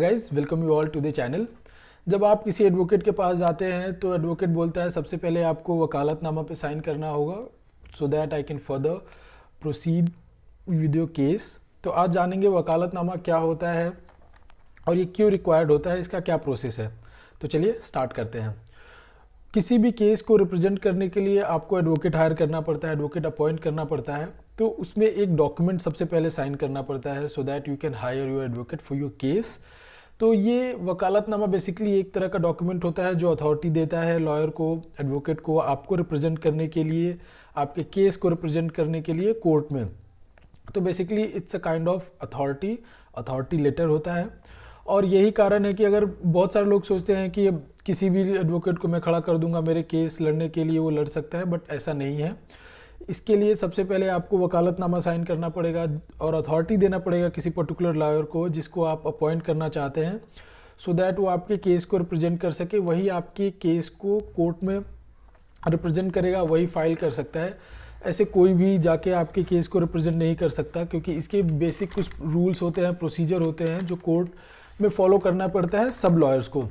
Guys welcome you all to the channel. जब आप किसी एडवोकेट के पास जाते हैं तो एडवोकेट बोलता है सबसे पहले आपको वकालतनामा पे साइन करना होगा so that I can further proceed with your case. तो आज जानेंगे वकालतनामा क्या होता है और ये क्यों रिक्वायर्ड होता है, इसका क्या प्रोसेस है। तो चलिए स्टार्ट करते हैं। किसी भी केस को रिप्रेजेंट करने के लिए आपको एडवोकेट हायर करना पड़ता है, एडवोकेट अपॉइंट करना पड़ता है। तो उसमें एक डॉक्यूमेंट सबसे पहले साइन करना पड़ता है so that you can hire your advocate for your case. तो ये वकालतनामा बेसिकली एक तरह का डॉक्यूमेंट होता है जो अथॉरिटी देता है लॉयर को, एडवोकेट को, आपको रिप्रेजेंट करने के लिए, आपके केस को रिप्रेजेंट करने के लिए कोर्ट में। तो basically it's a kind of authority letter होता है। और यही कारण है कि अगर बहुत सारे लोग सोचते हैं कि किसी भी एडवोकेट को मैं खड़ा कर दूंगा मेरे केस लड़ने के लिए, वो लड़ सकता है, बट ऐसा नहीं है। इसके लिए सबसे पहले आपको वकालतनामा साइन करना पड़ेगा और अथॉरिटी देना पड़ेगा किसी पर्टिकुलर लॉयर को जिसको आप अपॉइंट करना चाहते हैं सो दैट वो आपके केस को रिप्रेजेंट कर सके। वही आपके केस को कोर्ट में रिप्रेजेंट करेगा, वही फाइल कर सकता है। ऐसे कोई भी जाके आपके केस को रिप्रेजेंट नहीं कर सकता, क्योंकि इसके बेसिक कुछ रूल्स होते हैं, प्रोसीजर होते हैं जो कोर्ट में फॉलो करना पड़ता है सब लॉयर्स को।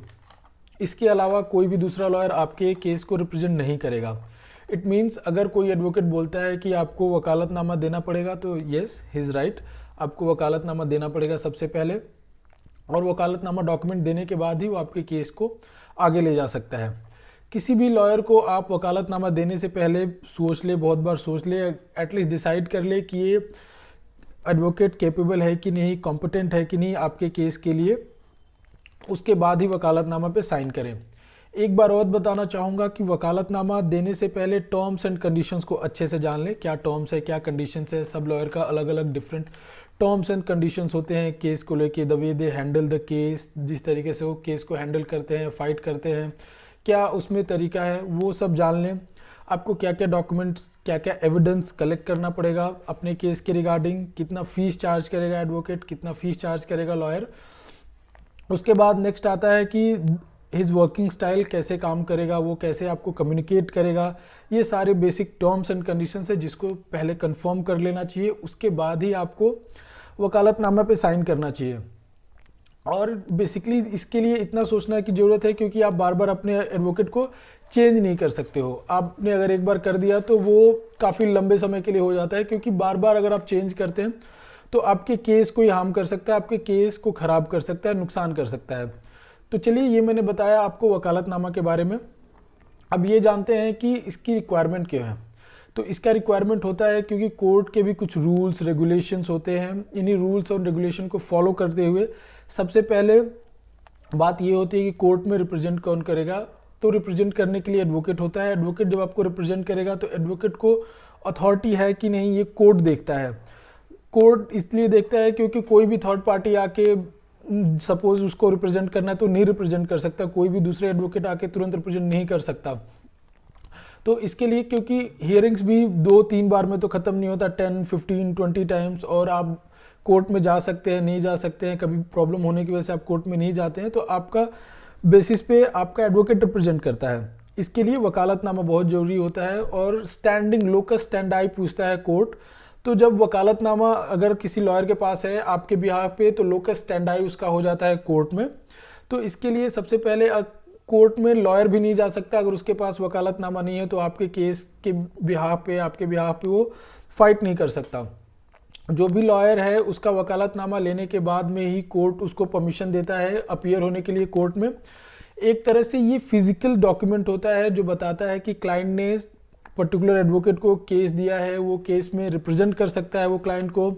इसके अलावा कोई भी दूसरा लॉयर आपके केस को रिप्रेजेंट नहीं करेगा। इट मीन्स अगर कोई एडवोकेट बोलता है कि आपको वकालतनामा देना पड़ेगा तो येस ही इज़ राइट, आपको वकालतनामा देना पड़ेगा सबसे पहले। और वकालतनामा डॉक्यूमेंट देने के बाद ही वो आपके केस को आगे ले जा सकता है। किसी भी लॉयर को आप वकालतनामा देने से पहले सोच ले, बहुत बार सोच ले, एटलीस्ट डिसाइड कर ले कि ये एडवोकेट कैपेबल है कि नहीं, कॉम्पिटेंट है कि नहीं आपके केस के लिए। उसके बाद ही वकालतनामा पे साइन करें। एक बार और बताना चाहूँगा कि वकालतनामा देने से पहले टर्म्स एंड कंडीशंस को अच्छे से जान लें। क्या टर्म्स है, क्या कंडीशंस है, सब लॉयर का अलग अलग डिफरेंट टर्म्स एंड कंडीशंस होते हैं केस को लेके। The way they handle the case, जिस तरीके से वो केस को हैंडल करते हैं, फाइट करते हैं, क्या उसमें तरीका है, वो सब जान लें। आपको क्या क्या डॉक्यूमेंट्स, क्या क्या एविडेंस कलेक्ट करना पड़ेगा अपने केस के रिगार्डिंग, कितना फीस चार्ज करेगा एडवोकेट, कितना फीस चार्ज करेगा लॉयर। उसके बाद नेक्स्ट आता है कि हिज वर्किंग स्टाइल कैसे काम करेगा, वो कैसे आपको कम्युनिकेट करेगा। ये सारे बेसिक टर्म्स एंड कंडीशंस है जिसको पहले कंफर्म कर लेना चाहिए। उसके बाद ही आपको वकालतनामा पे साइन करना चाहिए। और बेसिकली इसके लिए इतना सोचना की ज़रूरत है क्योंकि आप बार बार अपने एडवोकेट को चेंज नहीं कर सकते हो। आपने अगर एक बार कर दिया तो वो काफ़ी लंबे समय के लिए हो जाता है, क्योंकि बार बार अगर आप चेंज करते हैं तो आपके केस को ही हार्म कर सकता है, आपके केस को ख़राब कर सकता है, नुकसान कर सकता है। तो चलिए, ये मैंने बताया आपको वकालतनामा के बारे में। अब ये जानते हैं कि इसकी रिक्वायरमेंट क्या है। तो इसका रिक्वायरमेंट होता है क्योंकि कोर्ट के भी कुछ रूल्स रेगुलेशंस होते हैं। इन्हीं रूल्स और रेगुलेशन को फॉलो करते हुए सबसे पहले बात ये होती है कि कोर्ट में रिप्रेजेंट कौन करेगा। तो रिप्रेजेंट करने के लिए एडवोकेट होता है। एडवोकेट जब आपको रिप्रेजेंट करेगा तो एडवोकेट को अथॉरिटी है कि नहीं ये कोर्ट देखता है। कोर्ट इसलिए देखता है क्योंकि कोई भी थर्ड पार्टी आके सपोज उसको रिप्रेजेंट करना है तो नहीं रिप्रेजेंट कर सकता, कोई भी दूसरे एडवोकेट आके तुरंत रिप्रेजेंट नहीं कर सकता। तो इसके लिए, क्योंकि हियरिंग्स भी 2-3 बार में तो ख़त्म नहीं होता, 10, 15, 20 टाइम्स, और आप कोर्ट में जा सकते हैं, नहीं जा सकते हैं, कभी प्रॉब्लम होने की वजह से आप कोर्ट में नहीं जाते हैं, तो आपका बेसिस पे आपका एडवोकेट रिप्रेजेंट करता है। इसके लिए वकालतनामा बहुत ज़रूरी होता है। और स्टैंडिंग लोकस स्टैंडाई पूछता है कोर्ट। तो जब वकालतनामा अगर किसी लॉयर के पास है आपके बिहाफ पे, तो लोकस स्टैंडाई उसका हो जाता है कोर्ट में। तो इसके लिए सबसे पहले कोर्ट में लॉयर भी नहीं जा सकता अगर उसके पास वकालतनामा नहीं है, तो आपके केस के बिहाफ पे, आपके बिहाफ पे वो फाइट नहीं कर सकता। जो भी लॉयर है उसका वकालतनामा लेने के बाद में ही कोर्ट उसको परमिशन देता है अपीयर होने के लिए कोर्ट में। एक तरह से ये फिजिकल डॉक्यूमेंट होता है जो बताता है कि क्लाइंट ने पर्टिकुलर एडवोकेट को केस दिया है, वो केस में रिप्रेजेंट कर सकता है वो क्लाइंट को,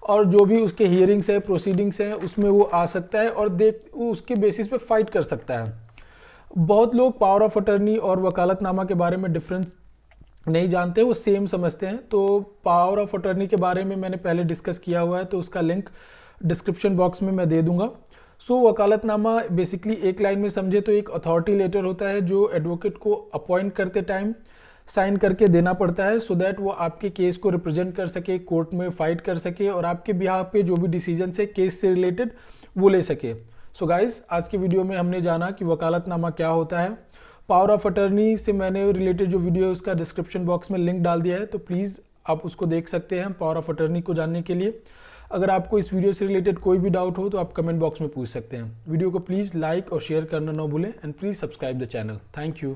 और जो भी उसके हियरिंग्स है, प्रोसीडिंग्स हैं, उसमें वो आ सकता है और उसके बेसिस पे फाइट कर सकता है। बहुत लोग पावर ऑफ अटर्नी और वकालतनामा के बारे में डिफरेंस नहीं जानते, वो सेम समझते हैं। तो पावर ऑफ अटर्नी के बारे में मैंने पहले डिस्कस किया हुआ है, तो उसका लिंक डिस्क्रिप्शन बॉक्स में मैं दे दूंगा। सो वकालतनामा बेसिकली एक लाइन में समझे तो एक अथॉरिटी लेटर होता है जो एडवोकेट को अपॉइंट करते टाइम साइन करके देना पड़ता है सो दैट वो आपके केस को रिप्रेजेंट कर सके, कोर्ट में फाइट कर सके और आपके बिहाफ पे जो भी डिसीजन है केस से रिलेटेड वो ले सके। सो गाइस, आज की वीडियो में हमने जाना कि वकालतनामा क्या होता है। पावर ऑफ अटर्नी से मैंने रिलेटेड जो वीडियो है उसका डिस्क्रिप्शन बॉक्स में लिंक डाल दिया है, तो प्लीज़ आप उसको देख सकते हैं पावर ऑफ अटर्नी को जानने के लिए। अगर आपको इस वीडियो से रिलेटेड कोई भी डाउट हो तो आप कमेंट बॉक्स में पूछ सकते हैं। वीडियो को प्लीज़ लाइक और शेयर करना ना भूलें and please subscribe the channel. Thank you.